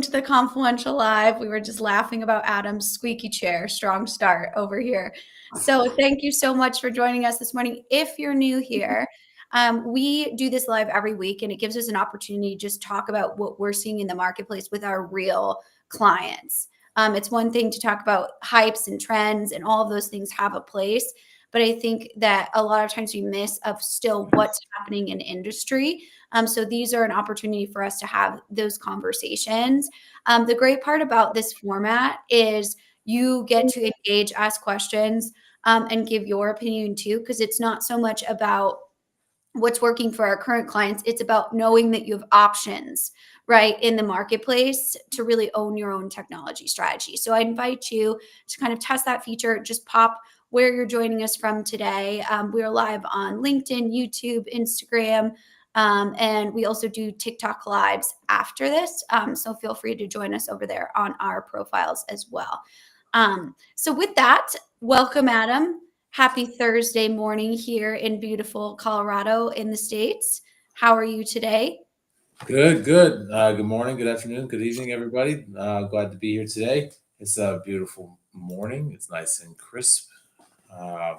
to the Confluential Live. We were just laughing about Adam's squeaky chair. Strong start over here. So thank you so much for joining us this morning. If you're new here, we do this live every week, and it gives us an opportunity to just talk about what we're seeing in the marketplace with our real clients. It's one thing to talk about hypes and trends, and all of those things have a place. But I think that a lot of times we miss of still what's happening in industry. So these are an opportunity for us to have those conversations. The great part about this format is you get to engage, ask questions, and give your opinion too, because it's not so much about what's working for our current clients. It's about knowing that you have options, right, in the marketplace to really own your own technology strategy. So I invite you to kind of test that feature. Just pop where you're joining us from today. We're live on LinkedIn, YouTube, Instagram, and we also do TikTok lives after this. So feel free to join us over there on our profiles as well. So with that, welcome, Adam. Happy Thursday morning here in beautiful Colorado in the States. How are you today? Good. Good morning, good afternoon, good evening, everybody. Glad to be here today. It's a beautiful morning. It's nice and crisp. A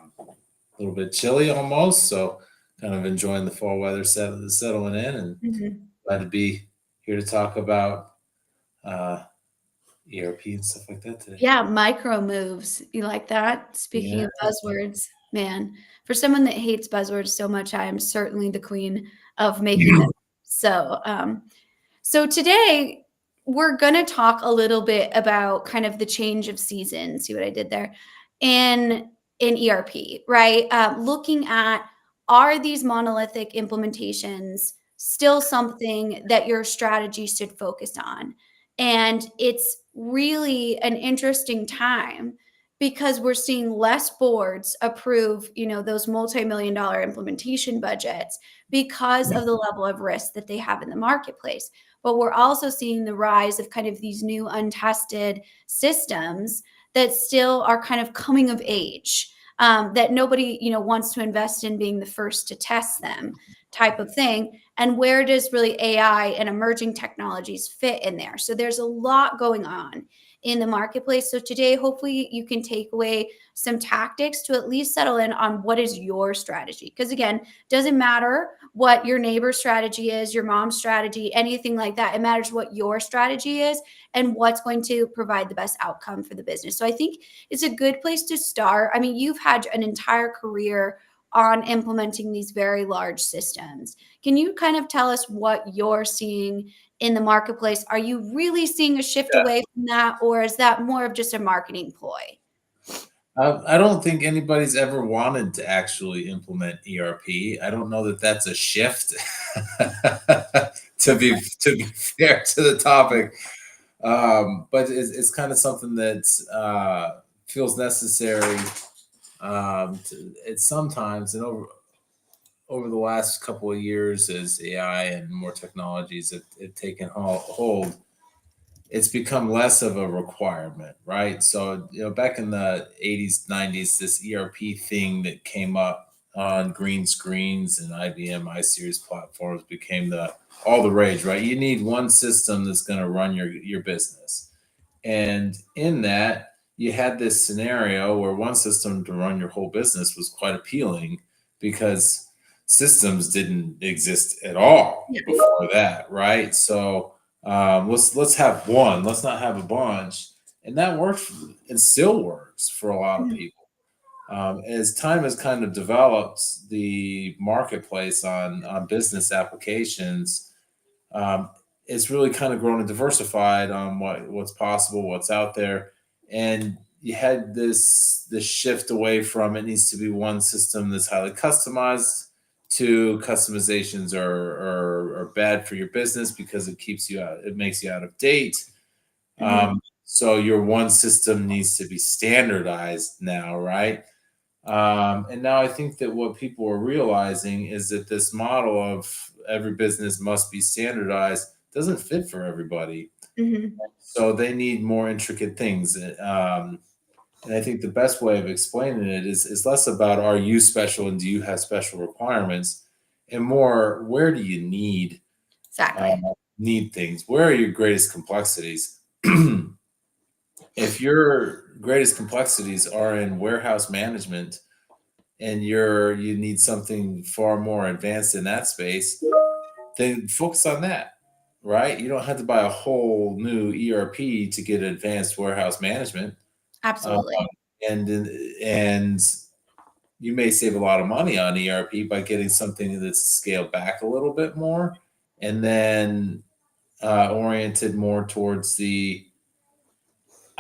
little bit chilly almost, so kind of enjoying the fall weather settling in, and glad to be here to talk about ERP and stuff like that today. Yeah, micro moves. You like that? Speaking Yeah. of buzzwords, man, for someone that hates buzzwords so much, I am certainly the queen of making them. So today we're going to talk a little bit about kind of the change of season. See what I did there? In ERP, right? Looking at, are these monolithic implementations still something that your strategy should focus on? And it's really an interesting time because we're seeing less boards approve, those multi-million dollar implementation budgets because of the level of risk that they have in the marketplace. But we're also seeing the rise of kind of these new untested systems that still are kind of coming of age, that nobody, wants to invest in being the first to test them type of thing. And where does really AI and emerging technologies fit in there? So there's a lot going on in the marketplace. So today, hopefully you can take away some tactics to at least settle in on what is your strategy. Because again, doesn't matter what your neighbor's strategy is, your mom's strategy, anything like that. It matters what your strategy is and what's going to provide the best outcome for the business. So I think it's a good place to start. I mean, you've had an entire career on implementing these very large systems. Can you kind of tell us what you're seeing in the marketplace? Are you really seeing a shift away from that, or is that more of just a marketing ploy? I don't think anybody's ever wanted to actually implement ERP. I don't know that that's a shift. To be fair to the topic, but it's kind of something that feels necessary. It's sometimes, and over the last couple of years, as AI and more technologies have taken hold, it's become less of a requirement, right? So, back in the 80s, 90s, this ERP thing that came up on green screens and IBM iSeries platforms became all the rage, right? You need one system that's going to run your business. And in that, you had this scenario where one system to run your whole business was quite appealing because systems didn't exist at all before that, right? So let's have one. Let's not have a bunch, and that works and still works for a lot of people. As time has kind of developed the marketplace on business applications, it's really kind of grown and diversified on what's possible, what's out there, and you had this shift away from it needs to be one system that's highly customized to customizations are bad for your business because it makes you out of date. So your one system needs to be standardized now, right? And now I think that what people are realizing is that this model of every business must be standardized doesn't fit for everybody. So they need more intricate things. And I think the best way of explaining it is less about are you special and do you have special requirements, and more where do you need Exactly. need things? Where are your greatest complexities? If your greatest complexities are in warehouse management and you need something far more advanced in that space, then focus on that, right? You don't have to buy a whole new ERP to get advanced warehouse management. Um, Absolutely. and you may save a lot of money on ERP by getting something that's scaled back a little bit more, and then oriented more towards the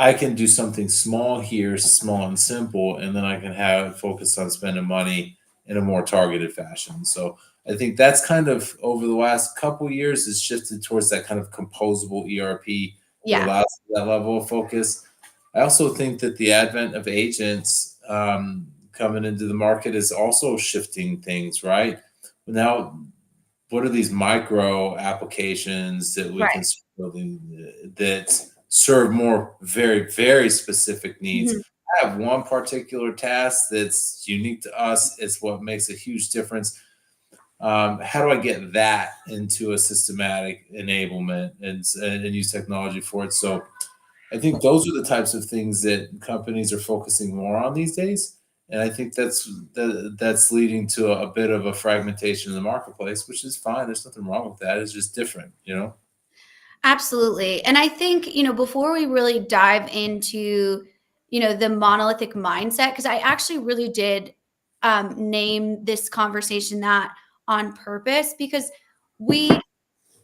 I can do something small here, small and simple, and then I can have focus on spending money in a more targeted fashion. So I think that's kind of over the last couple years has shifted towards that kind of composable ERP that Yeah. allows that level of focus. I also think that the advent of agents coming into the market is also shifting things, right? Now, what are these micro applications that we Right. can start building that serve more very, very specific needs? Mhm. I have one particular task that's unique to us. It's what makes a huge difference. How do I get that into a systematic enablement and use technology for it? So I think those are the types of things that companies are focusing more on these days. And I think that's leading to a bit of a fragmentation in the marketplace, which is fine. There's nothing wrong with that. It's just different, you know? Absolutely. And I think, before we really dive into, the monolithic mindset, because I actually really did name this conversation that on purpose, because we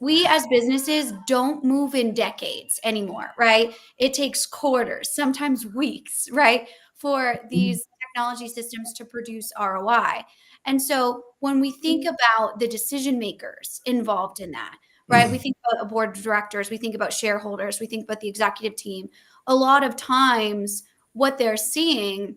we as businesses don't move in decades anymore, right? It takes quarters, sometimes weeks, right, for these technology systems to produce ROI. And so when we think about the decision makers involved in that, right, we think about a board of directors, we think about shareholders, we think about the executive team. A lot of times, what they're seeing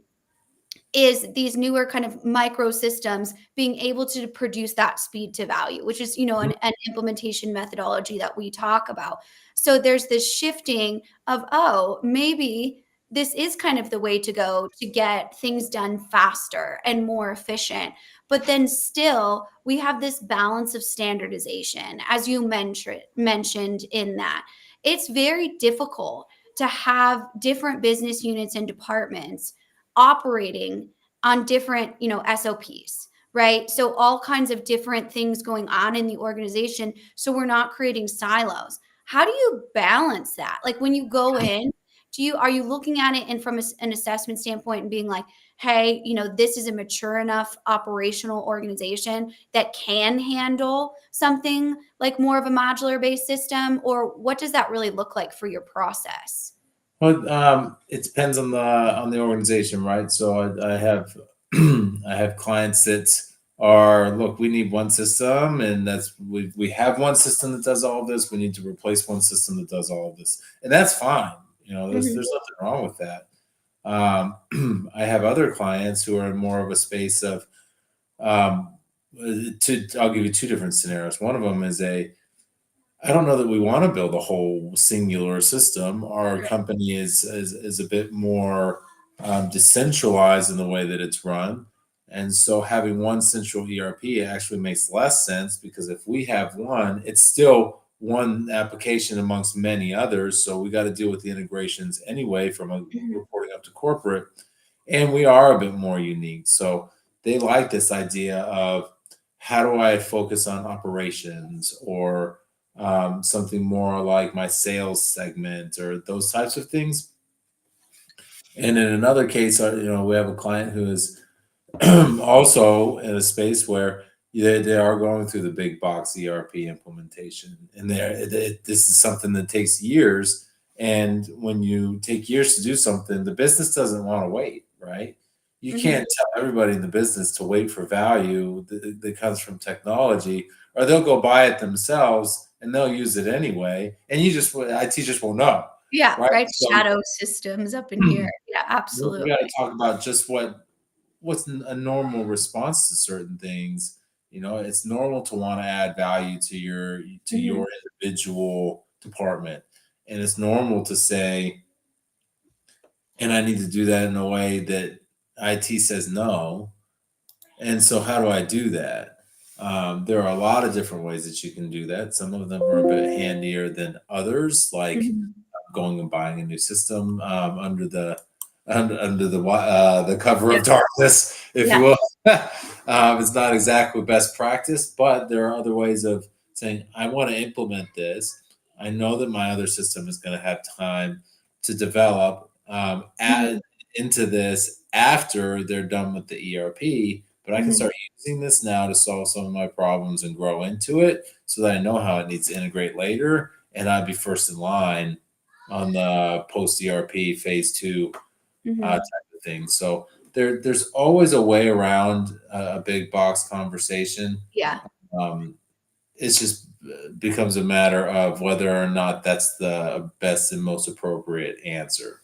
is these newer kind of micro systems being able to produce that speed to value, which is, an implementation methodology that we talk about. So there's this shifting of, oh, maybe this is kind of the way to go to get things done faster and more efficient. But then still, we have this balance of standardization, as you mentioned in that. It's very difficult to have different business units and departments operating on different, SOPs, right? So all kinds of different things going on in the organization. So we're not creating silos. How do you balance that? Like when you go in, are you looking at it and from an assessment standpoint and being like, hey, this is a mature enough operational organization that can handle something like more of a modular based system? Or what does that really look like for your process? Well, it depends on the organization, right? So I have I have clients that are look, we need one system, and we have one system that does all of this. We need to replace one system that does all of this, and that's fine. You know, Mhm. there's nothing wrong with that. I have other clients who are in more of a space of um, I'll give you two different scenarios. One of them is I don't know that we want to build a whole singular system. Our Right. company is a bit more decentralized in the way that it's run, and so having one central ERP actually makes less sense because if we have one, it's still one application amongst many others. So we got to deal with the integrations anyway from Mhm. reporting up to corporate, and we are a bit more unique. So they like this idea of how do I focus on operations or something more like my sales segment or those types of things. And in another case, we have a client who is also in a space where they are going through the big box ERP implementation, and this is something that takes years. And when you take years to do something, the business doesn't want to wait, right? You Mhm. can't tell everybody in the business to wait for value that comes from technology, or they'll go buy it themselves and they'll use it anyway, and IT just won't know, Yeah, right? right, So shadow systems up in here. Yeah, we got to absolutely. talk about just what's a normal response to certain things. You know, it's normal to want to add value to Mhm. your individual department, and it's normal to say, and I need to do that in a way that IT says no. And so how do I do that? There are a lot of different ways that you can do that. Some of them are a bit handier than others, like Mhm. going and buying a new system under the cover Yeah. of darkness, if you Yeah. will. It's not exactly best practice, but there are other ways of saying, I want to implement this. I know that my other system is going to have time to develop, add Mhm. into this after they're done with the ERP, but I can Mhm. start using this now to solve some of my problems and grow into it so that I know how it needs to integrate later, and I'd be first in line on the post ERP phase 2 type Mhm. of thing. So there's always a way around a big box conversation. Yeah. Um, it's just becomes a matter of whether or not that's the best and most appropriate answer.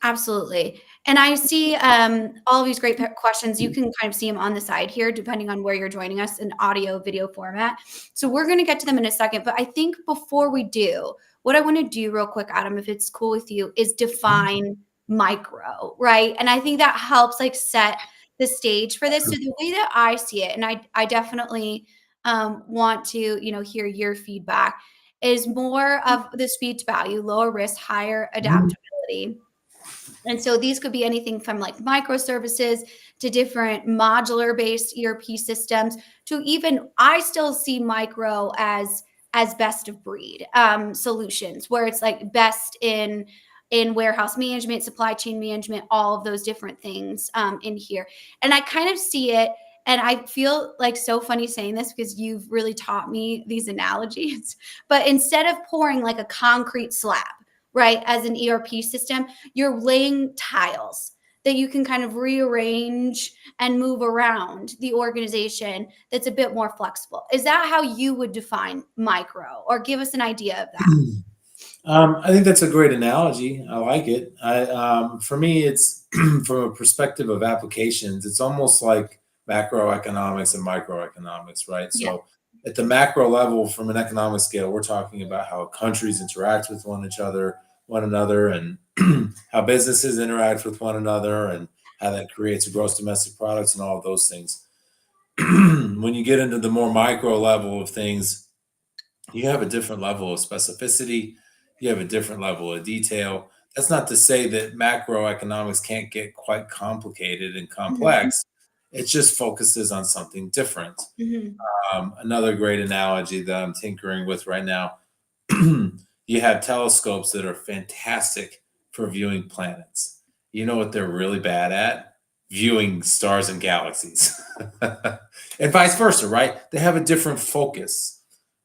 Absolutely. And I see all of these great questions. You can kind of see them on the side here, depending on where you're joining us in audio, video format. So we're going to get to them in a second. But I think before we do, what I want to do real quick, Adam, if it's cool with you, is define micro, right? And I think that helps like set the stage for this. So the way that I see it, and I definitely want to, hear your feedback, is more of the speed to value, lower risk, higher adaptability. And so these could be anything from like microservices to different modular based ERP systems to even I still see micro as best of breed solutions where it's like best in warehouse management, supply chain management, all of those different things in here. And I kind of see it. And I feel like so funny saying this because you've really taught me these analogies. But instead of pouring like a concrete slab, right, as an ERP system, you're laying tiles that you can kind of rearrange and move around the organization that's a bit more flexible. Is that how you would define micro or give us an idea of that? I think that's a great analogy. I like it. For me, it's from a perspective of applications. It's almost like macroeconomics and microeconomics, right? Yeah. So, at the macro level, from an economic scale, we're talking about how countries interact with one another, and how businesses interact with one another, and how that creates a gross domestic products and all of those things. When you get into the more micro level of things, you have a different level of specificity, you have a different level of detail. That's not to say that macroeconomics can't get quite complicated and Mhm. complex. It just focuses on something different. Mhm. Another great analogy that I'm tinkering with right now, you have telescopes that are fantastic for viewing planets. You know what they're really bad at? Viewing stars and galaxies. And vice versa, right? They have a different focus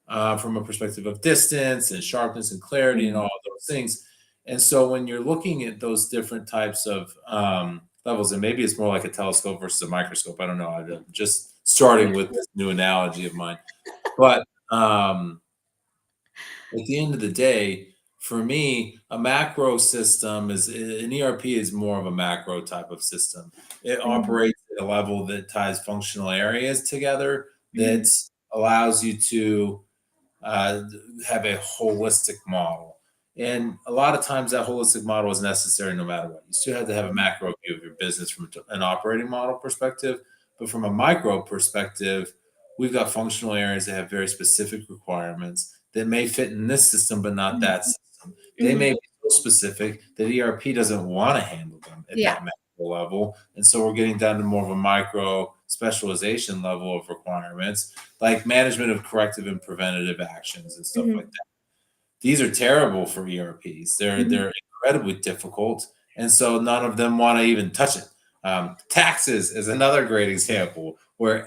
from a perspective of distance and sharpness and clarity and all Mhm. of those things. And so when you're looking at those different types of levels, and maybe it's more like a telescope versus a microscope. I don't know. I'm just starting with this new analogy of mine. But at the end of the day, for me, a macro system is an ERP is more of a macro type of system. It Mhm. operates at a level that ties functional areas together Mhm. that allows you to uh, have a holistic model. And a lot of times that holistic model is necessary no matter what. You still have to have a macro view of your business from an operating model perspective. But from a micro perspective, we've got functional areas that have very specific requirements that may fit in this system, but not Mhm. that system. They may Mhm. be so specific that ERP doesn't want to handle them at Yeah. that macro level. And so we're getting down to more of a micro specialization level of requirements like management of corrective and preventative actions and stuff like Mhm. that. These are terrible for ERPs. Mhm. They're incredibly difficult, and so none of them want to even touch it. Taxes is another great example where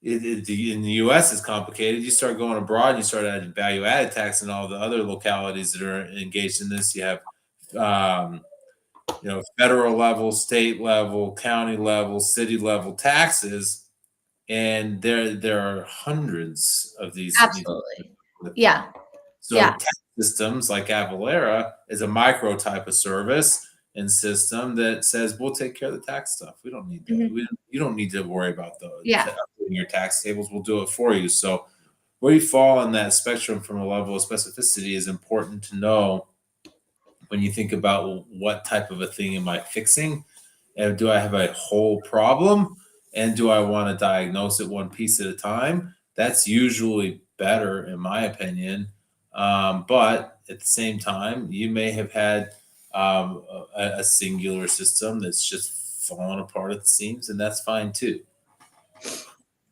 in the U.S. is complicated. You start going abroad, and you start adding value added tax and all the other localities that are engaged in this. You have um, federal level, state level, county level, city level taxes, and there are hundreds of these Absolutely. with them. Yeah. So Yeah. tax systems like Avalara is a micro type of service and system that says we'll take care of the tax stuff. We don't need that. Mhm. You don't need to worry about Yeah. updating your tax tables. We'll do it for you. So where you fall on that spectrum from a level of specificity is important to know when you think about what type of a thing am I fixing, and do I have a whole problem? and do I want to diagnose it one piece at a time? That's usually better, in my opinion. But at the same time, you may have had a singular system that's just fallen apart at the seams, and that's fine too.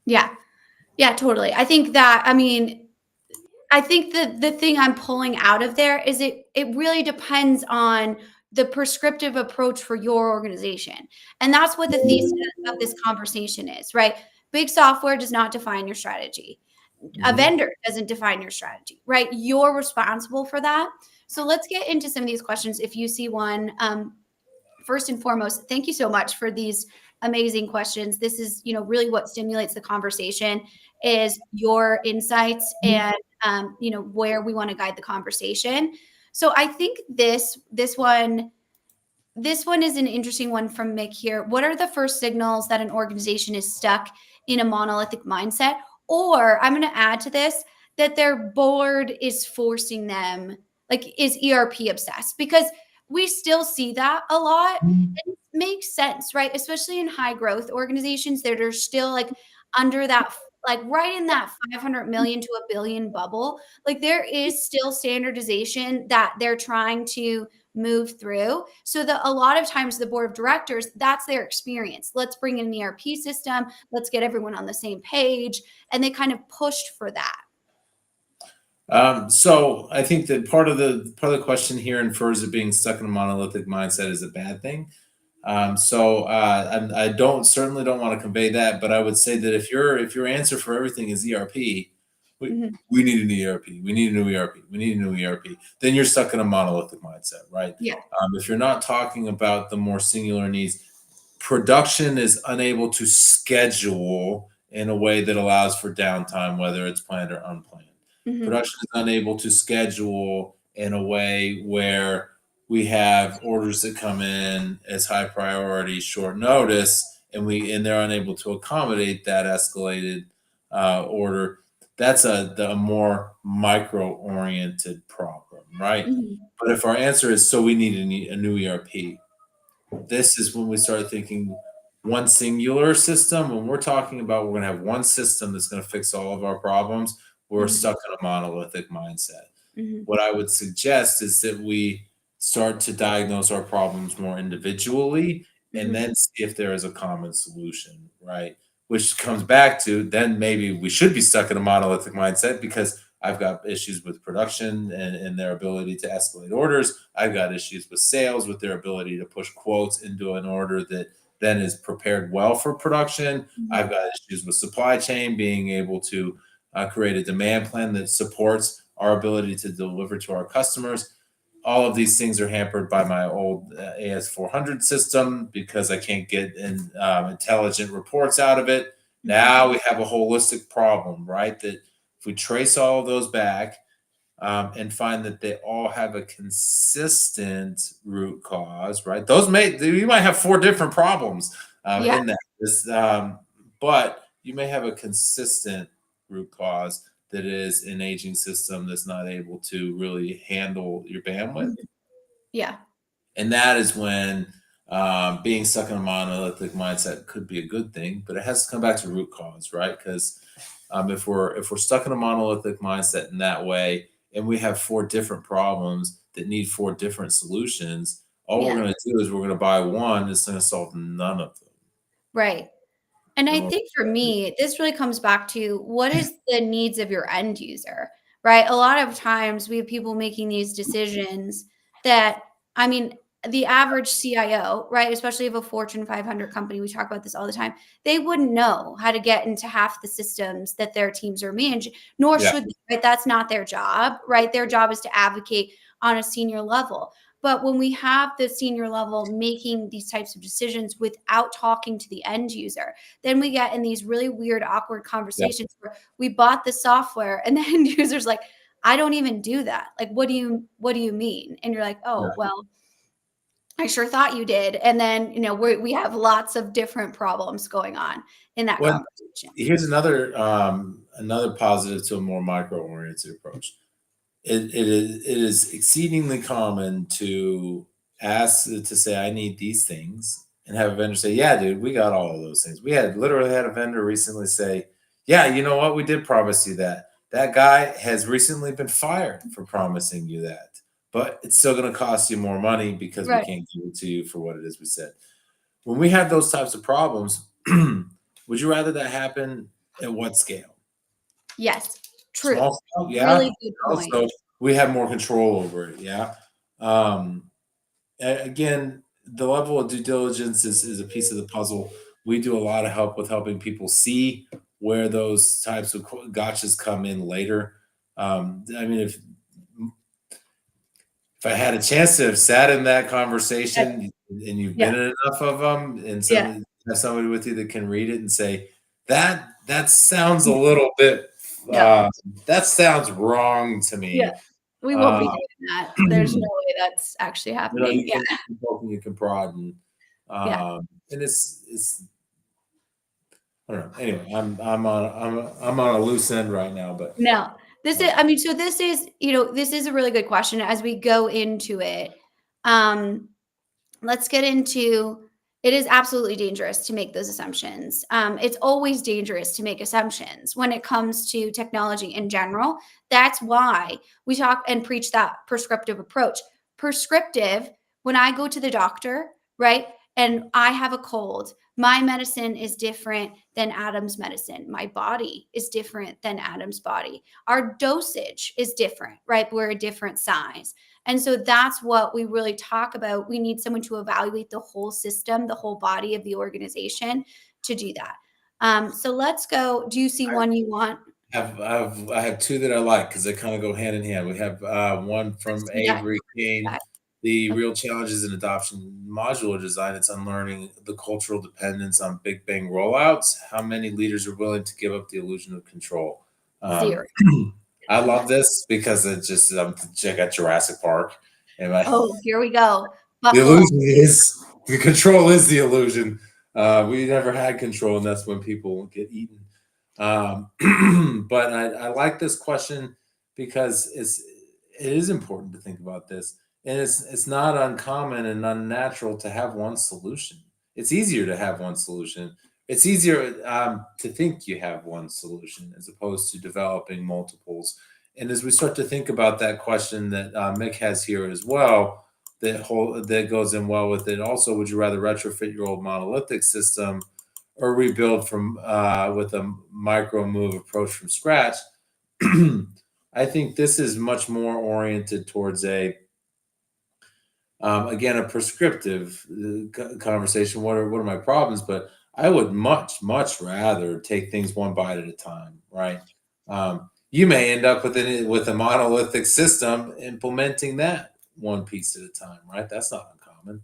Yeah. Yeah, totally. I think that, I mean, I think the thing I'm pulling out of there is it really depends on the prescriptive approach for your organization. And that's what the thesis of this conversation is, right? Big software does not define your strategy. A Mhm. vendor doesn't define your strategy, right? You're responsible for that. So let's get into some of these questions. If you see one, first and foremost, thank you so much for these amazing questions. This is, really what stimulates the conversation is your insights and where we want to guide the conversation. So I think this one is an interesting one from Mick here. What are the first signals that an organization is stuck in a monolithic mindset? Or I'm going to add to this that their board is forcing them, like, is ERP obsessed? Because we still see that a lot. And it makes sense, right? Especially in high growth organizations that are still like under that, like right in that 500 million to a billion bubble. Like there is still standardization that they're trying to move through. So that a lot of times the board of directors, that's their experience. Let's bring in an ERP system. Let's get everyone on the same page. And they kind of pushed for that. So I think that part of the question here infers that being stuck in a monolithic mindset is a bad thing. I don't certainly don't want to convey that, but I would say that if your answer for everything is ERP, we Mhm. we need an ERP, we need a new ERP, we need a new ERP, then you're stuck in a monolithic mindset, right? Yeah. If you're not talking about the more singular needs, production is unable to schedule in a way that allows for downtime, whether it's planned or unplanned. Hmm. Production is unable to schedule in a way where we have orders that come in as high priority, short notice, and they're unable to accommodate that escalated order. That's a more micro oriented problem, right? Hmm. But if our answer is so we need a new ERP, this is when we start thinking one singular system. When we're talking about we're going to have one system that's going to fix all of our problems, we're Hmm. stuck in a monolithic mindset. Hmm. What I would suggest is that we start to diagnose our problems more individually and Hmm. then see if there is a common solution, right? Which comes back to then maybe we should be stuck in a monolithic mindset because I've got issues with production and their ability to escalate orders. I've got issues with sales with their ability to push quotes into an order that then is prepared well for production. Hmm. I've got issues with supply chain being able to create a demand plan that supports our ability to deliver to our customers. All of these things are hampered by my old AS400 system because I can't get intelligent reports out of it. Hmm. Now we have a holistic problem, right? That if we trace all of those back and find that they all have a consistent root cause, right? You might have four different problems Yeah. in that. But you may have a consistent root cause that is an aging system that's not able to really handle your bandwidth. Mhm. Yeah. And that is when being stuck in a monolithic mindset could be a good thing, but it has to come back to root cause, right? Because if we're stuck in a monolithic mindset in that way, and we have four different problems that need four different solutions, all we're Yeah. going to do is we're going to buy one that's going to solve none of them. Right. And I And think for me, this really comes back to what is the needs of your end user, right? A lot of times we have people making these decisions that, I mean, the average CIO, right, especially of a Fortune 500 company, we talk about this all the time, they wouldn't know how to get into half the systems that their teams are managing, nor yeah, should they, right? That's not their job, right? Their job is to advocate on a senior level. But when we have the senior level making these types of decisions without talking to the end user, then we get in these really weird, awkward yeah, conversations where we bought the software and the end user's like, I don't even do that. Like, what do you mean? And you're like, yeah. oh, well, I sure thought you did. And then, we have lots of different problems going on in that When conversation. here's another positive to a more micro oriented approach. It is exceedingly common to say I need these things and have a vendor say, "Yeah, dude, we got all of those things." We had literally had a vendor recently say, "Yeah, you know what? We did promise you that. That guy has recently been fired for promising you that, but it's still going to cost you more money because we Right. can't give it to you for what it is we said." When we have those types of problems, would you rather that happen at what scale? Yes. True. Small scale, yeah. Really good point. Also, we have more control over it, yeah. Um, again, the level of due diligence is a piece of the puzzle. We do a lot of help with helping people see where those types of gotchas come in later. I mean, if I had a chance to have sat in that Yes. conversation and you've Yeah. been in enough of them, and Yeah. have somebody with you that can read it and say that sounds a little bit Yeah. that sounds wrong to Yeah. me. We won't be Uh, doing that. There's no way that's actually happening. you Yeah. can poke and you can prod, Yeah. and it's I don't know. Anyway, I'm on a loose end right now, but No. This is uh, I mean, so this is, this is a really good question as we go into it. Um, let's get into it is absolutely dangerous to make those assumptions. It's always dangerous to make assumptions when it comes to technology in general. That's why we talk and preach that prescriptive approach. Prescriptive, when I go to the doctor, right, and I have a cold, my medicine is different than Adam's medicine. My body is different than Adam's body. Our dosage is different, right? We're a different size. And so that's what we really talk about. We need someone to evaluate the whole system, the whole body of the organization to do that. So let's go. Do you see one you want? I have two that I like because they kind of go hand in hand. We have one Let's from do that. Avery Kane, Okay. the real challenges in adoption modular design. It's unlearning the cultural dependence on big bang rollouts. How many leaders are willing to give up the illusion of control? Um, Zero. I love this because it just check out Jurassic Park, and Oh, here we go. the Buckle up. illusion is the control is the illusion. We never had control, and that's when people get eaten. But I like this question because it is important to think about this, and it's not uncommon and unnatural to have one solution. It's easier to have one solution. It's easier to think you have one solution as opposed to developing multiples. And as we start to think about that question that Mick has here as well, that goes in well with it. Also, would you rather retrofit your old monolithic system or rebuild from with a micro move approach from scratch? I think this is much more oriented towards a again a prescriptive conversation. What are my problems? But I would much rather take things one bite at a time. Right? You may end up with a monolithic system implementing that one piece at a time. Right? That's not uncommon.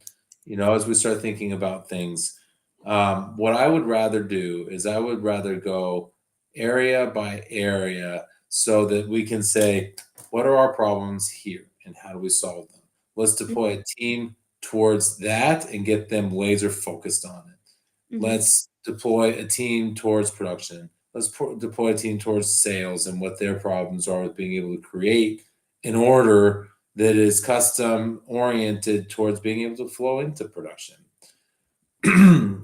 As we start thinking about things, what I would rather do is I would rather go area by area so that we can say, what are our problems here and how do we solve them? Let's deploy a team towards that and get them laser focused on it. Mhm. Let's deploy a team towards production. Let's deploy a team towards sales and what their problems are with being able to create an order that is custom oriented towards being able to flow into production.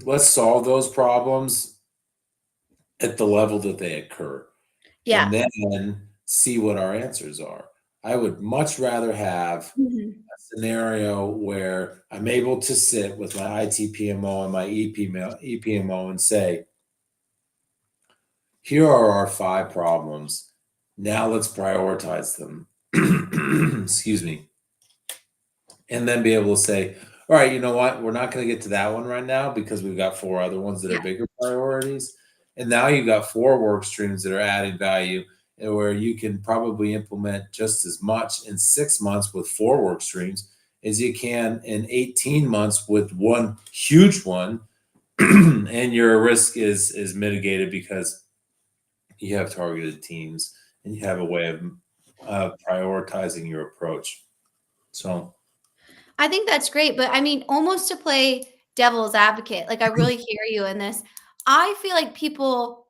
Let's solve those problems at the level that they occur and Yeah. then see what our answers are. I would much rather have Mhm. a scenario where I'm able to sit with my IT PMO and my EPMO and say, here are our 5 problems. Now let's prioritize them. Excuse me. And then be able to say, all right, you know what? We're not going to get to that one right now because we've got 4 other ones that are Yeah. bigger priorities. And now you've got 4 work streams that are adding value and where you can probably implement just as much in 6 months with 4 work streams as you can in 18 months with one huge one. And your risk is mitigated because you have targeted teams and you have a way of prioritizing your approach. So I think that's great, but I mean, almost to play devil's advocate, like I really hear you in this. I feel like people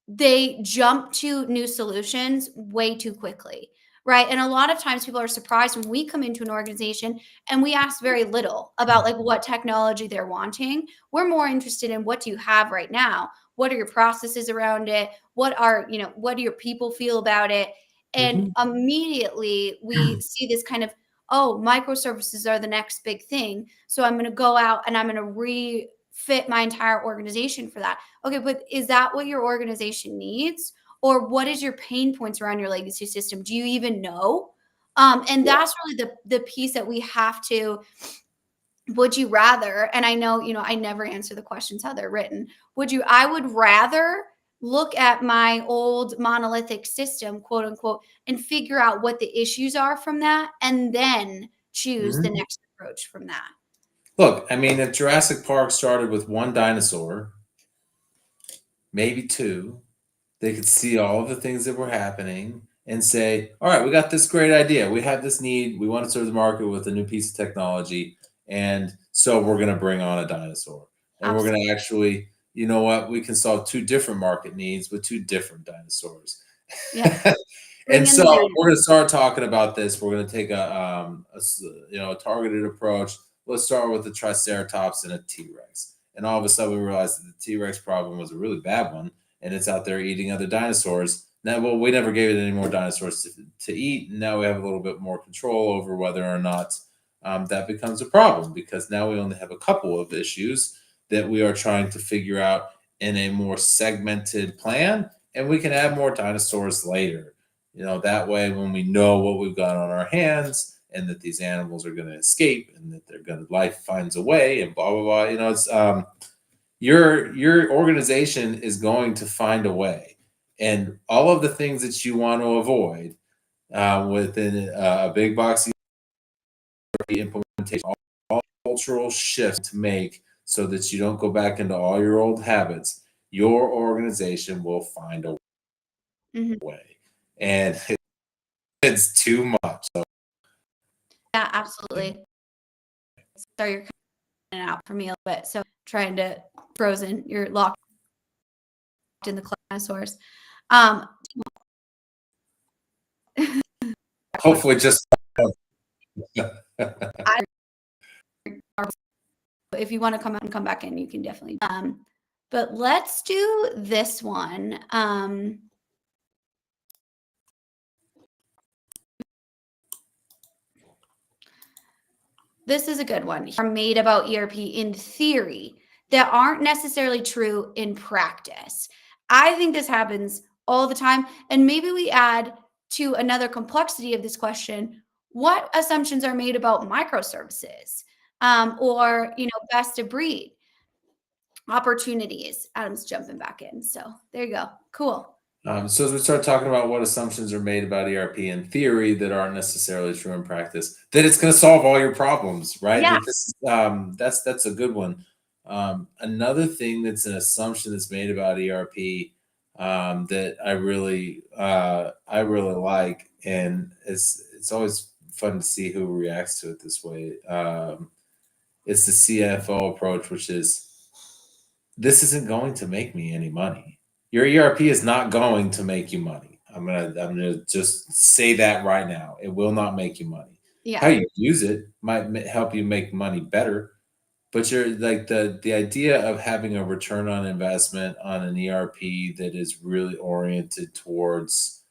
they jump to new solutions way too quickly, right? And a lot of times people are surprised when we come into an organization and we ask very little about like what technology they're wanting. We're more interested in what do you have right now? What are your processes around it? What do your people feel about it? And Mhm. immediately we see this kind of, oh, microservices are the next big thing. So I'm going to go out and I'm going to refit my entire organization for that. Okay, but is that what your organization needs? Or what is your pain points around your legacy system? Do you even know? And Yeah. that's really the piece that we have to, would you rather, and I know, I never answer the questions how they're written. I would rather look at my old monolithic system, quote unquote, and figure out what the issues are from that and then choose the Mhm. next approach from that. Look, I mean, if Jurassic Park started with one dinosaur, maybe two, they could see all of the things that were happening and say, all right, we got this great idea. We have this need. We want to serve the market with a new piece of technology. And so we're going to bring on a dinosaur. And we're going Absolutely. to actually, you know what? We can solve two different market needs with two different dinosaurs. Yeah. And Bring in so the dynamic. we're going to start talking about this. We're going to take a targeted approach. Let's start with the Triceratops and a T Rex. And all of a sudden, we realized that the T Rex problem was a really bad one, and it's out there eating other dinosaurs. Now, well, we never gave it any more dinosaurs to eat. And now we have a little bit more control over whether or not that becomes a problem, because now we only have a couple of issues that we are trying to figure out in a more segmented plan, and we can add more dinosaurs later. That way, when we know what we've got on our hands and that these animals are going to escape and that life finds a way and blah blah blah. It's your organization is going to find a way, and all of the things that you want to avoid within a big box implementation, all cultural shifts to make so that you don't go back into all your old habits. Your organization will find a Mhm. way, and it's too much. So, Yeah, absolutely. Sorry, you're cutting out for me a little bit. So trying to frozen, you're locked in the dinosaurs. Um, hopefully, just I, if you want to come out and come back in, you can definitely. But let's do this one. This is a good one. Are made about ERP in theory that aren't necessarily true in practice. I think this happens all the time. And maybe we add to another complexity of this question, what assumptions are made about microservices or, best of breed opportunities? Adam's jumping back in. So there you go. Cool. So as we start talking about what assumptions are made about ERP in theory that aren't necessarily true in practice, that it's going to solve all your problems, right? Yeah. That's a good one. Another thing that's an assumption that's made about ERP that I really like, and it's always fun to see who reacts to it this way. It's the CFO approach, which is, this isn't going to make me any money. Your ERP is not going to make you money. I'm gonna just say that right now. It will not make you money. How Yeah. you use it might help you make money better, but you're like the idea of having a return on investment on an ERP that is really oriented towards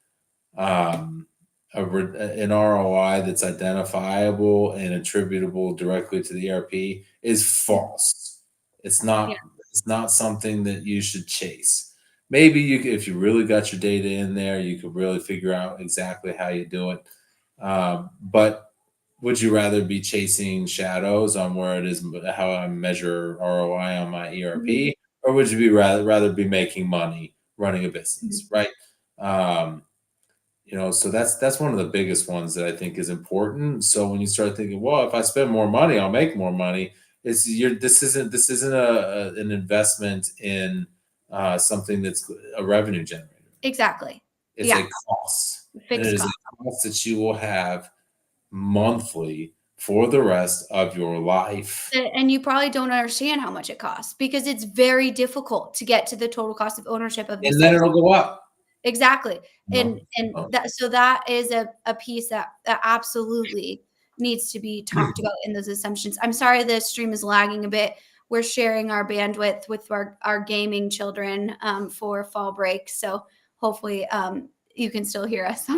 um, an ROI that's identifiable and attributable directly to the ERP is false. It's Yeah. not. It's not something that you should chase. Maybe if you really got your data in there, you could really figure out exactly how you do it. But would you rather be chasing shadows on where it is, how I measure ROI on my Mhm. ERP, or would you be rather be making money running a Mhm. business, right? Um, so that's one of the biggest ones that I think is important. So when you start thinking, well, if I spend more money, I'll make more money. This isn't an investment in something that's a revenue generator. Exactly. It's Yeah. a cost, and it Fixed is cost. a cost that you will have monthly for the rest of your life. And you probably don't understand how much it costs because it's very difficult to get to the total cost of ownership of these And then types. it'll go up. Exactly. No. And Oh. that, so that is a piece that absolutely needs to be talked about in those assumptions. I'm sorry the stream is lagging a bit. We're sharing our bandwidth with our gaming children for fall break. So hopefully you can still hear us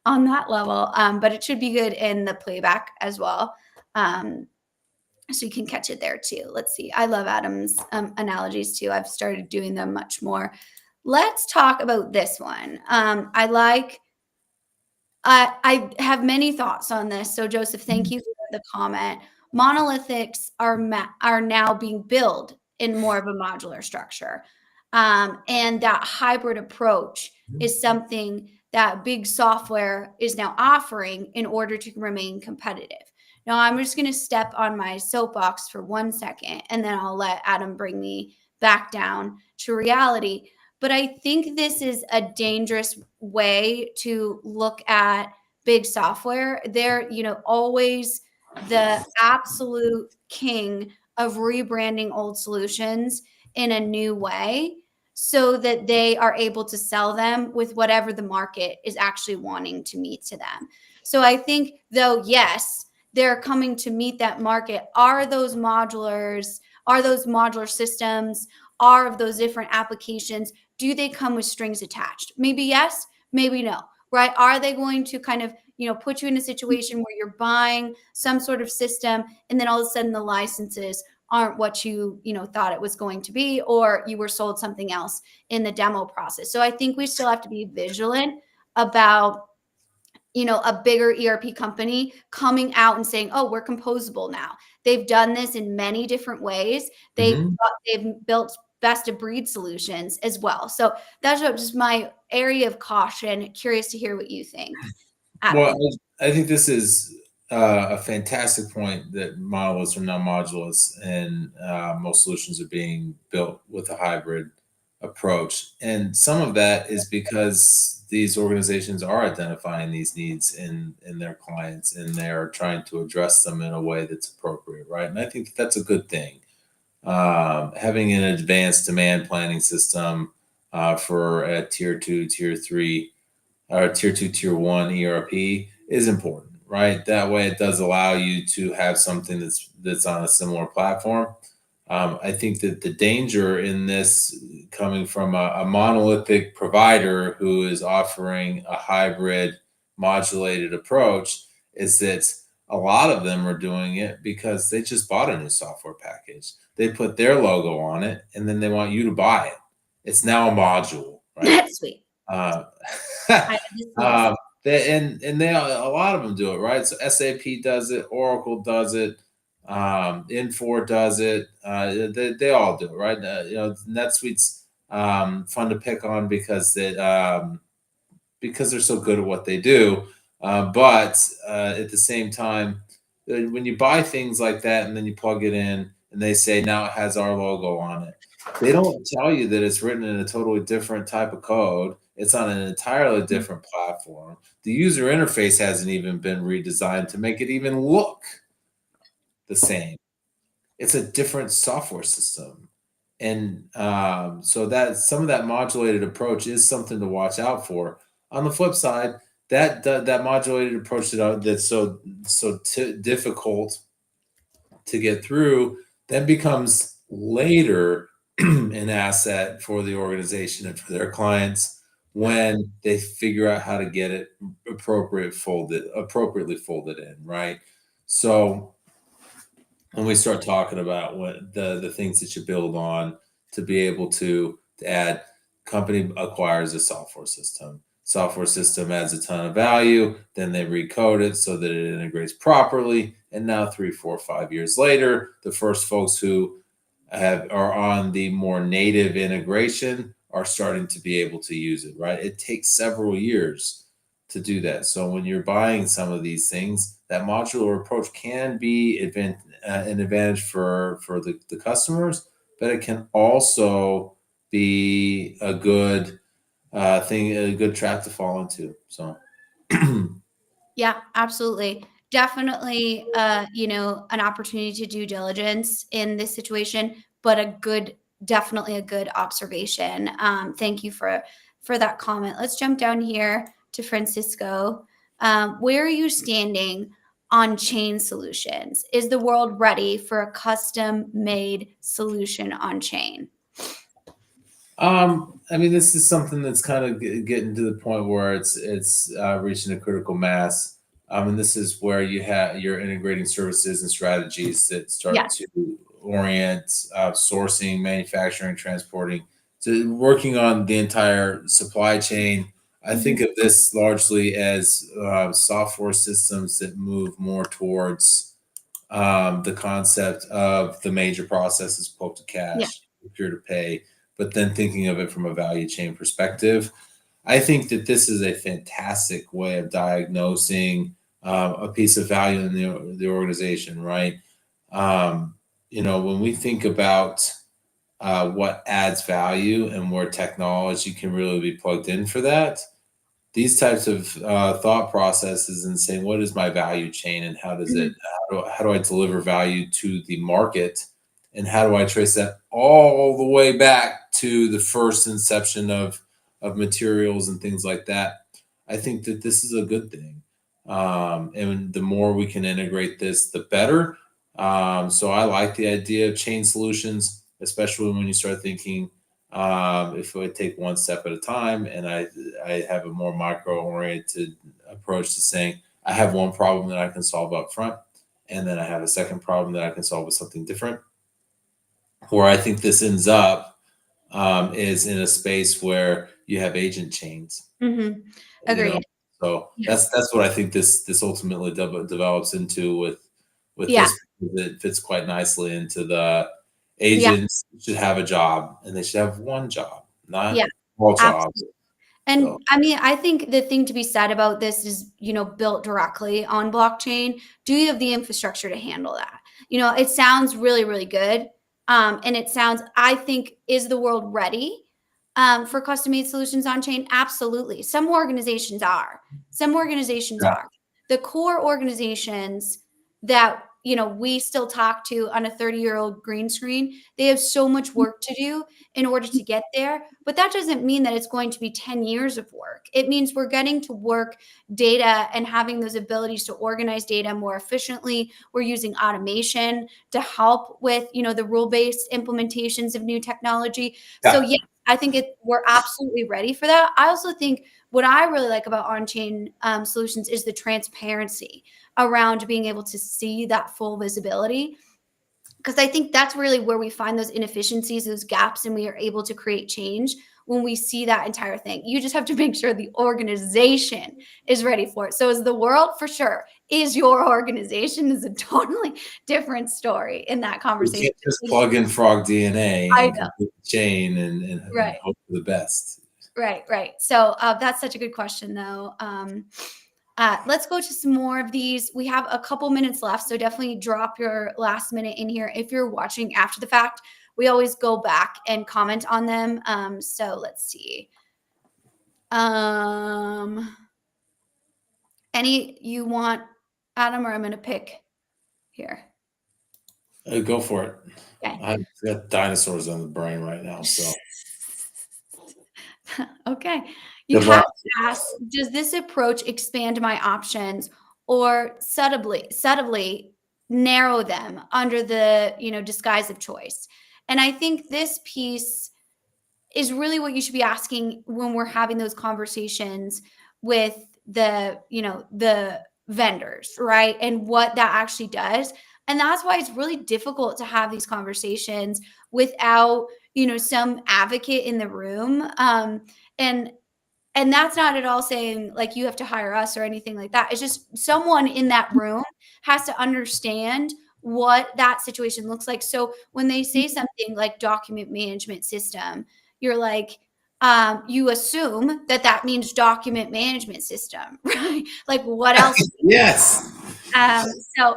on that level. But it should be good in the playback as well. So you can catch it there too. Let's see. I love Adam's analogies too. I've started doing them much more. Let's talk about this one. I have many thoughts on this. So Joseph, thank you for the comment. Monolithics are now being built in more of a modular structure, and that hybrid approach is something that big software is now offering in order to remain competitive. Now, I'm just going to step on my soapbox for 1 second, and then I'll let Adam bring me back down to reality. But I think this is a dangerous way to look at big software. They're, always the absolute king of rebranding old solutions in a new way so that they are able to sell them with whatever the market is actually wanting to meet to them. So I think, though, yes, they're coming to meet that market. Are those modular systems, are of those different applications, do they come with strings attached? Maybe yes, maybe no, right? Are they going to kind of, put you in a situation where you're buying some sort of system and then all of a sudden the licenses aren't what you thought it was going to be, or you were sold something else in the demo process. So I think we still have to be vigilant about a bigger ERP company coming out and saying, "Oh, we're composable now." They've done this in many different ways. They've Mhm. they've built best of breed solutions as well. So that's just my area of caution. Curious to hear what you think, Well, Adam. I think this is a fantastic point that monoliths are now modulars, and most solutions are being built with a hybrid approach. And some of that is because these organizations are identifying these needs in their clients, and they're trying to address them in a way that's appropriate, right? And I think that's a good thing. Having an advanced demand planning system for a tier two, tier three, or tier two, tier one ERP is important, right? That way, it does allow you to have something that's on a similar platform. I think that the danger in this, coming from a monolithic provider who is offering a hybrid modulated approach, is that a lot of them are doing it because they just bought a new software package. They put their logo on it, and then they want you to buy it. It's now a module, right? That's sweet. Uh, This is and they, a lot of them do it, right? So SAP does it, Oracle does it, Infor does it. They all do it, right? NetSuite's fun to pick on because they're so good at what they do. But at the same time, when you buy things like that and then you plug it in and they say now it has our logo on it, they don't tell you that it's written in a totally different type of code. It's on an entirely different platform. The user interface hasn't even been redesigned to make it even look the same. It's a different software system. And so that some of that modulated approach is something to watch out for. On the flip side, that modulated approach that's difficult to get through then becomes later an asset for the organization and for their clients when they figure out how to get it appropriately folded in, right? So when we start talking about what the things that you build on to be able to add, company acquires a software system adds a ton of value, then they recode it so that it integrates properly, and now 3 4 5 years later, the first folks who are on the more native integration are starting to be able to use it, right? It takes several years to do that. So when you're buying some of these things, that modular approach can be an advantage for the customers, but it can also be a good thing, a good trap to fall into. So Yeah, absolutely. Definitely, an opportunity to due diligence in this situation, but definitely a good observation. Thank you for for that comment. Let's jump down here to Francisco. Where are you standing on chain solutions? Is the world ready for a custom made solution on chain? I mean, this is something that's kind of getting to the point where it's reaching a critical mass. And this is where you're integrating services and strategies that start Yes. to orient sourcing, manufacturing, transporting, to working on the entire supply chain. I think Mhm. of this largely as software systems that move more towards the concept of the major processes, quote to Yeah. cash, procure to pay, but then thinking of it from a value chain perspective. I think that this is a fantastic way of diagnosing a piece of value in the organization, right? Um, when we think about what adds value and where technology can really be plugged in for that, these types of thought processes and saying, what is my value chain and Mhm. how do I deliver value to the market, and how do I trace that all the way back to the first inception of materials and things like that. I think that this is a good thing. And the more we can integrate this, the better. So I like the idea of chain solutions, especially when you start thinking if I take one step at a time, and I have a more micro oriented approach to saying I have one problem that I can solve up front, and then I have a second problem that I can solve with something different. Where I think this ends up is in a space where you have agent chains, Mhm. you know. Agreed. So Yeah. that's what I think this ultimately develops into with Yeah. this. It fits quite nicely into the Yeah. agents should have a job, and they should have one job, Yeah. not all jobs. Absolutely. So And I mean, I think the thing to be said about this is, built directly on blockchain. Do you have the infrastructure to handle that? It sounds really, really good. And it sounds, I think, is the world ready for custom made solutions on chain? Absolutely. Some organizations are. Some organizations yeah, are. The core organizations that, we still talk to on a 30-year-old green screen, they have so much work to do in order to get there. But that doesn't mean that it's going to be 10 years of work. It means we're getting to work data and having those abilities to organize data more efficiently. We're using automation to help with, the rule-based implementations of new technology. So yeah. yeah, I think we're absolutely ready for that. I also think what I really like about on-chain solutions is the transparency around being able to see that full visibility, because I think that's really where we find those inefficiencies, those gaps, and we are able to create change when we see that entire thing. You just have to make sure the organization is ready for it. So is the world? For sure. Is your organization? Is a totally different story in that We conversation. can't just plug in frog DNA I and know. complete the chain and Right. hope for the best. Right, right. So that's such a good question, though. Let's go to some more of these. We have a couple minutes left, so definitely drop your last minute in here. If you're watching after the fact, we always go back and comment on them. So let's see. Um, any you want, Adam, or I'm going to pick here. Go for it. Okay. I've got dinosaurs on the brain right now, so Okay. You good have luck. to ask, does this approach expand my options or subtly narrow them under the, disguise of choice? And I think this piece is really what you should be asking when we're having those conversations with the vendors, right? And what that actually does. And that's why it's really difficult to have these conversations without, some advocate in the room. And and that's not at all saying like you have to hire us or anything like that. It's just someone in that room has to understand what that situation looks like. So when they say something like document management system, you're like, you assume that that means document management system, right? Like what else? Yes. Um, so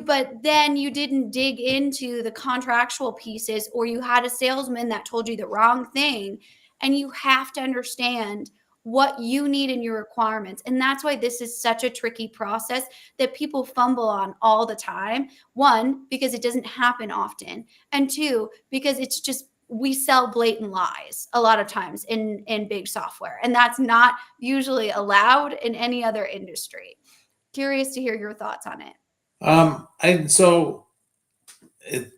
but then you didn't dig into the contractual pieces, or you had a salesman that told you the wrong thing. And you have to understand what you need in your requirements. And that's why this is such a tricky process that people fumble on all the time. One, because it doesn't happen often. And two, because it's just we sell blatant lies a lot of times in big software, and that's not usually allowed in any other industry. Curious to hear your thoughts on it. And so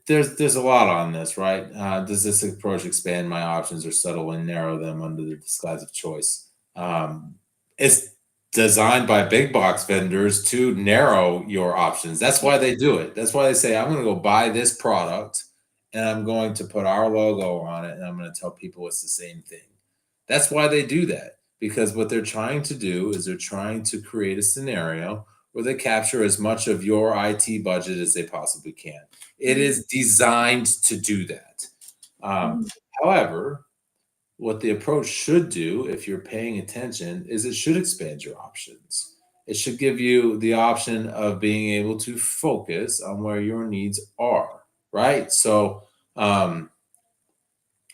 there's a lot on this, right? Does this approach expand my options or settle and narrow them under the disguise of choice? It's designed by big box vendors to narrow your options. That's why they do it. That's why they say, I'm going to go buy this product and I'm going to put our logo on it and I'm going to tell people it's the same thing. That's why they do that, because what they're trying to do is they're trying to create a scenario where they capture as much of your IT budget as they possibly can. It is designed to do that. Um, Mhm. However, what the approach should do, if you're paying attention, is it should expand your options. It should give you the option of being able to focus on where your needs are, right? So, I've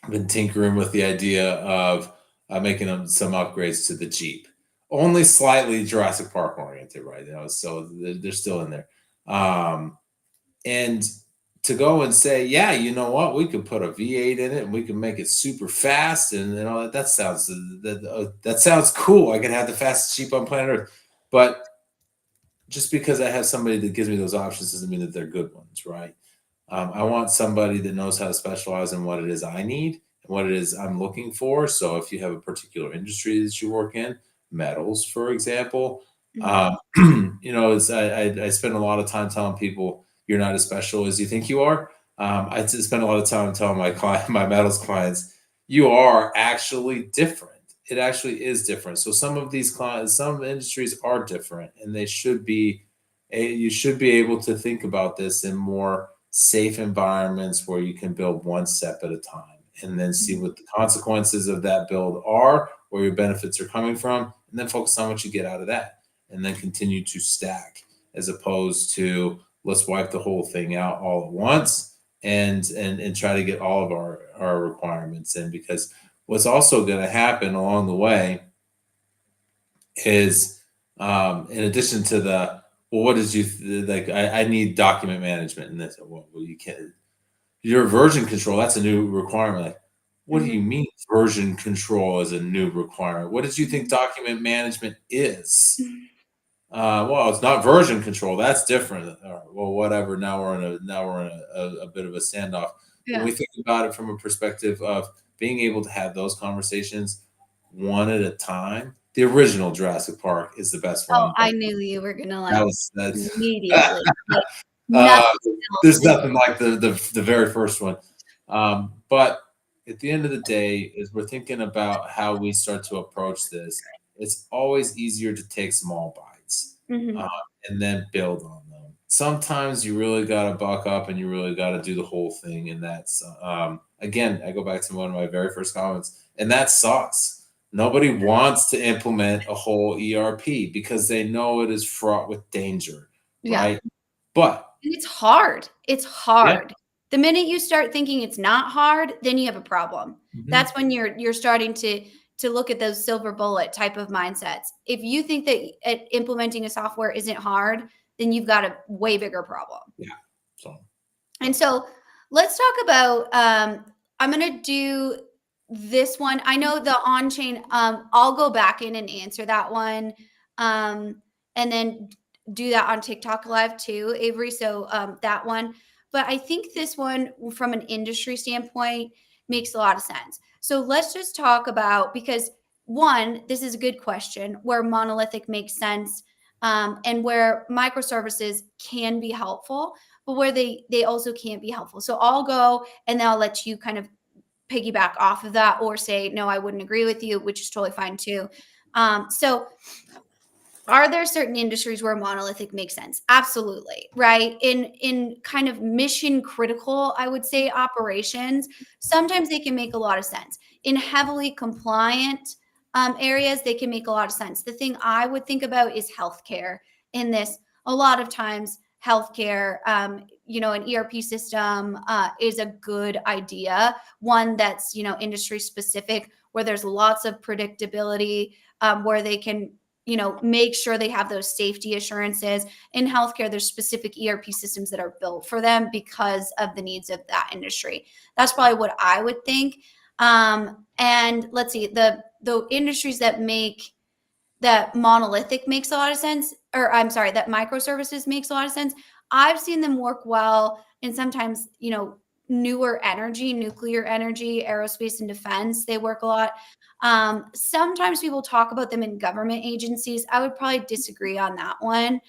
been tinkering with the idea of making some upgrades to the Jeep. Only slightly Jurassic Park oriented right now, so they're still in there. And to go and say, yeah, you know what, we could put a V8 in it and we can make it super fast, and you know that sounds that sounds cool. I can have the fastest Jeep on planet Earth, but just because I have somebody that gives me those options doesn't mean that they're good ones, right? I want somebody that knows how to specialize in what it is I need and what it is I'm looking for. So if you have a particular industry that you work in, metals, for example, Mhm. you know, I spend a lot of time telling people you're not as special as you think you are. I spend a lot of time telling my client, my metals clients, you are actually different. It actually is different. So some of these clients, some industries are different, and they should be. You should be able to think about this in more safe environments where you can build one step at a time and then see what the consequences of that build are, where your benefits are coming from, and then focus on what you get out of that and then continue to stack, as opposed to let's wipe the whole thing out all at once and try to get all of our requirements in. Because what's also going to happen along the way is, in addition to the, well, what did you like? I need document management, and this. Well, you can't. Your version control, that's a new requirement. Like, what do you Mhm. mean version control is a new requirement? What did you think document management is? Mhm. Well, it's not version control. That's different. All right, well, whatever. Now we're in a bit of a standoff. When Yeah. we think about it from a perspective of being able to have those conversations one at a time, the original Jurassic Park is the best Oh, one. I knew you were gonna That like was that's immediately, like uh, nothing else there's is. nothing like the very first one. But at the end of the day, as we're thinking about how we start to approach this, it's always easier to take small bites uh, Mhm. and then build on them. Sometimes you really got to buck up and you really got to do the whole thing. And that's, again, I go back to one of my very first comments, and that sucks. Nobody wants to implement a whole ERP because they know it is fraught with danger, Yeah. right? But And it's hard. It's yeah, hard. The minute you start thinking it's not hard, then you have a problem. mhm, That's when you're starting to look at those silver bullet type of mindsets. If you think that implementing a software isn't hard, then you've got a way bigger problem. yeah. So And so let's talk about I'm gonna do this one. I know the on chain, I'll go back in and answer that one. And then do that on TikTok live too, Avery. So that one. But I think this one from an industry standpoint makes a lot of sense. So let's just talk about, because one, this is a good question where monolithic makes sense, and where microservices can be helpful, but where they also can't be helpful. So I'll go and then I'll let you kind of piggyback off of that or say, no, I wouldn't agree with you, which is totally fine too. So are there certain industries where monolithic makes sense? Absolutely, right? In kind of mission critical, I would say, operations, sometimes they can make a lot of sense. In heavily compliant areas, they can make a lot of sense. The thing I would think about is healthcare in this. A lot of times, healthcare, an ERP system is a good idea. One that's industry specific, where there's lots of predictability, where they can make sure they have those safety assurances. In healthcare, there's specific ERP systems that are built for them because of the needs of that industry. That's probably what I would think. And let's see, the industries that monolithic makes a lot of sense, or I'm sorry, that microservices makes a lot of sense. I've seen them work well in sometimes, newer energy, nuclear energy, aerospace and defense. They work a lot. Sometimes people talk about them in government agencies. I would probably disagree on that one.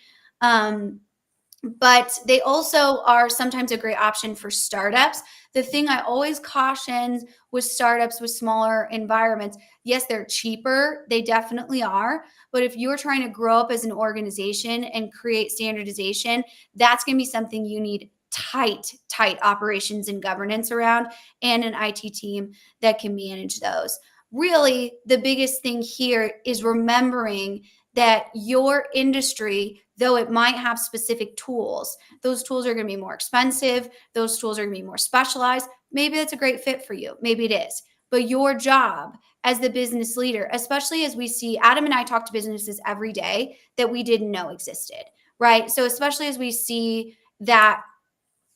But they also are sometimes a great option for startups. The thing I always caution with startups with smaller environments, yes, they're cheaper. They definitely are. But if you're trying to grow up as an organization and create standardization, that's going to be something you need tight operations and governance around, and an IT team that can manage those. Really, the biggest thing here is remembering that your industry, though it might have specific tools, those tools are going to be more expensive. Those tools are going to be more specialized. Maybe that's a great fit for you. Maybe it is. But your job as the business leader, especially as we see, Adam and I talk to businesses every day that we didn't know existed, right? So especially as we see that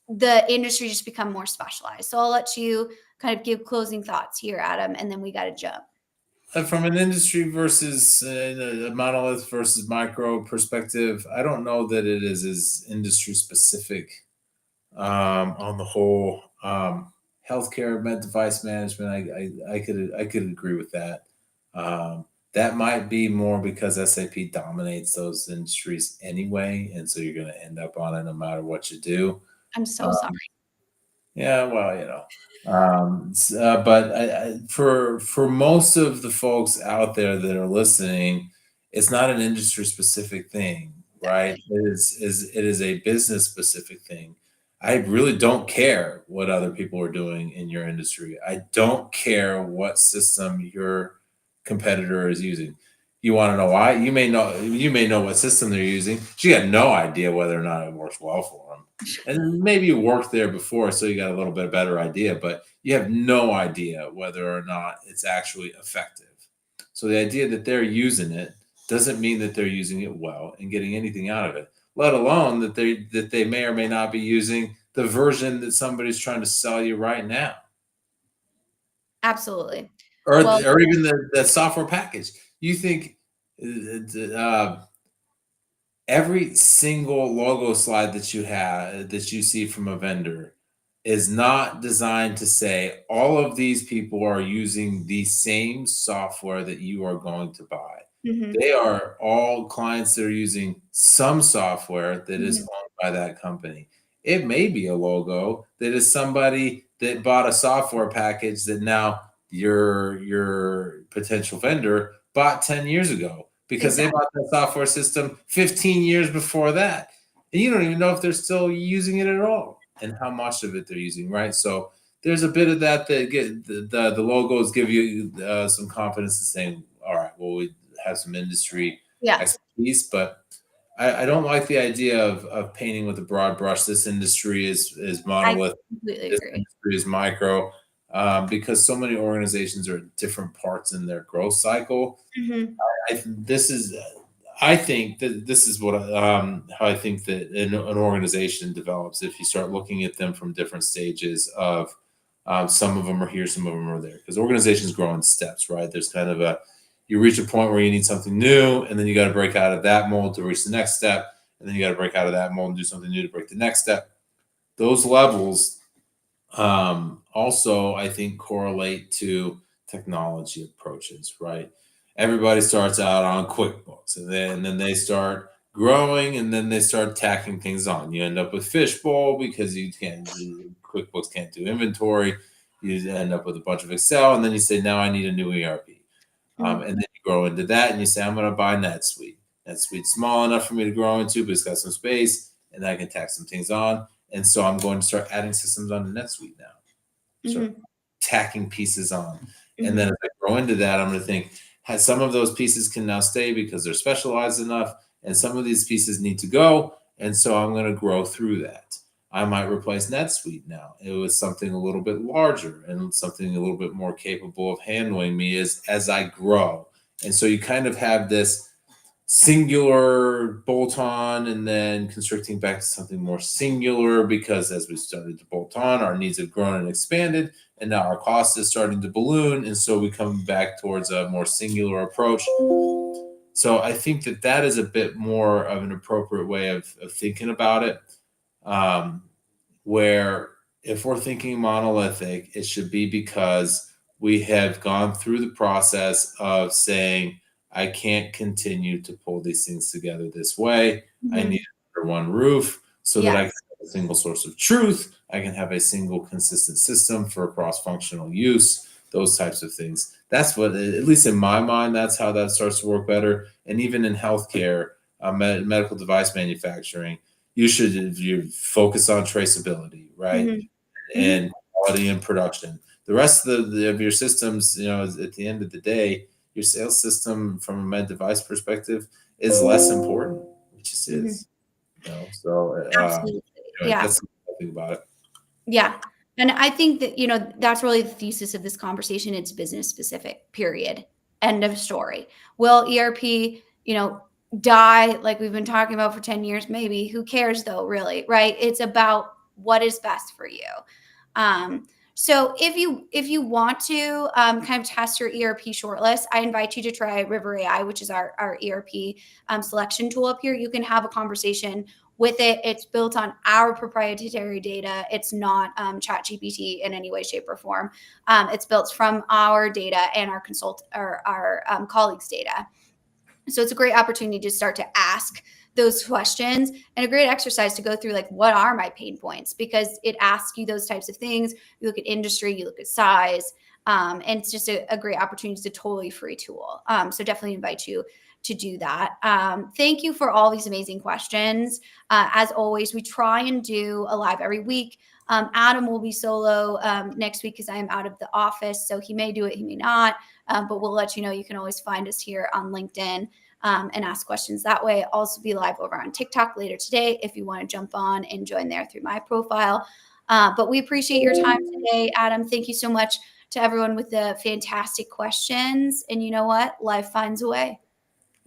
the industry just become more specialized. So I'll let you kind of give closing thoughts here, Adam, and then we got to jump. From an industry versus a monolith versus micro perspective, I don't know that it is as industry specific on the whole. Healthcare, med device management, I could agree with that. That might be more because SAP dominates those industries anyway, and so you're going to end up on it no matter what you do. I'm so sorry. Um, yeah, well, but for most of the folks out there that are listening, it's not an industry specific thing, right? It is a business specific thing. I really don't care what other people are doing in your industry. I don't care what system your competitor is using. You want to know why? You may know what system they're using, but you got no idea whether or not it works well for them. And maybe you worked there before, so you got a little bit better idea, but you have no idea whether or not it's actually effective. So the idea that they're using it doesn't mean that they're using it well and getting anything out of it, let alone that they may or may not be using the version that somebody's trying to sell you right now, Absolutely. or Well, or even the software package. You think uh, every single logo slide that you see from a vendor is not designed to say all of these people are using the same software that you are going to buy. mhm, They are all clients that are using some software that is mhm, owned by that company. It may be a logo that is somebody that bought a software package that now your potential vendor bought 10 years ago because they exactly. bought that software system 15 years before that. And you don't even know if they're still using it at all and how much of it they're using, right? So there's a bit of that get the logos give you some confidence in saying, all right, well, we have some industry Yeah, expertise, but I don't like the idea of painting with a broad brush. This industry is I monolith. completely This agree. industry is micro, because so many organizations are at different parts in their growth cycle. Mhm, I think that this is what how I think that an organization develops. If you start looking at them from different stages of, some of them are here, some of them are there, because organizations grow in steps, right? There's kind of you reach a point where you need something new, and then you got to break out of that mold to reach the next step, and then you got to break out of that mold and do something new to break the next step. Those levels also, I think, correlate to technology approaches, right? Everybody starts out on QuickBooks, and then they start growing, and then they start tacking things on. You end up with Fishbowl because QuickBooks can't do inventory. You end up with a bunch of Excel, and then you say, now I need a new ERP. mhm, And then you grow into that, and you say, I'm going to buy NetSuite. NetSuite's small enough for me to grow into, but it's got some space, and I can tack some things on. And so I'm going to start adding systems onto NetSuite now. Start mhm, tacking pieces on. And then mhm, as I grow into that, I'm going to think, some of those pieces can now stay because they're specialized enough, and some of these pieces need to go. And so I'm going to grow through that. I might replace NetSuite now. It was something a little bit larger and something a little bit more capable of handling me as I grow. And so you kind of have this singular bolt on and then constricting back to something more singular, because as we started to bolt on, our needs have grown and expanded, and now our cost is starting to balloon, and so we come back towards a more singular approach. So I think that that is a bit more of an appropriate way of thinking about it, um, where if we're thinking monolithic, it should be because we have gone through the process of saying, I can't continue to pull these things together this way. I need Mhm. it under one roof so that I can Yes. have a single source of truth. I can have a single consistent system for cross-functional use, those types of things. That's what, at least in my mind, that's how that starts to work better. And even in healthcare, medical device manufacturing, you focus on traceability, right? Mhm. Mhm. And quality and production. The rest of your systems, at the end of the day, your sales system from a med device perspective is less important. It just Mhm. is, So Absolutely. anyway, Yeah. that's the thing about it. Yeah. And I think that, that's really the thesis of this conversation. It's business specific, period. End of story. Will ERP, die like we've been talking about for 10 years? Maybe. Who cares though, really? Right? It's about what is best for you. Um, so if you want to kind of test your ERP shortlist, I invite you to try River AI, which is our ERP selection tool up here. You can have a conversation with it. It's built on our proprietary data. It's not chat GPT in any way, shape, or form. It's built from our data and our colleagues' data. So it's a great opportunity to start to ask those questions, and a great exercise to go through, like, what are my pain points? Because it asks you those types of things. You look at industry, you look at size, and it's just a great opportunity. It's a totally free tool. So definitely invite you to do that. Thank you for all these amazing questions. As always, we try and do a live every week. Adam will be solo next week because I am out of the office. So he may do it, he may not, but we'll let you know. You can always find us here on LinkedIn and ask questions that way. I'll also be live over on TikTok later today if you want to jump on and join there through my profile. But we appreciate your time today, Adam. Thank you so much to everyone with the fantastic questions. And you know what? Life finds a way,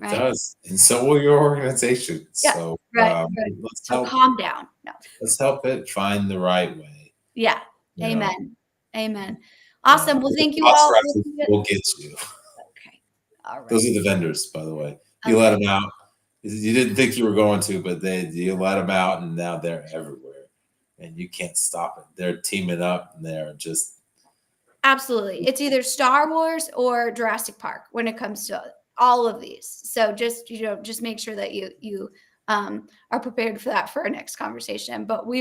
It right? does, and so will your organization. Yeah, So right, right. let's So help calm down. No. let's help it find the right way. Yeah. You know, Amen. Amen. Awesome. Well, the thank you boss all. reference will get you. Okay. All Those right. are the vendors, by the way. You let Okay. them out. You didn't think you were going to, but you let them out, and now they're everywhere, and you can't stop it. They're teaming up, and they're just Absolutely. It's either Star Wars or Jurassic Park when it comes to all of these. So just make sure that you are prepared for that for our next conversation. But we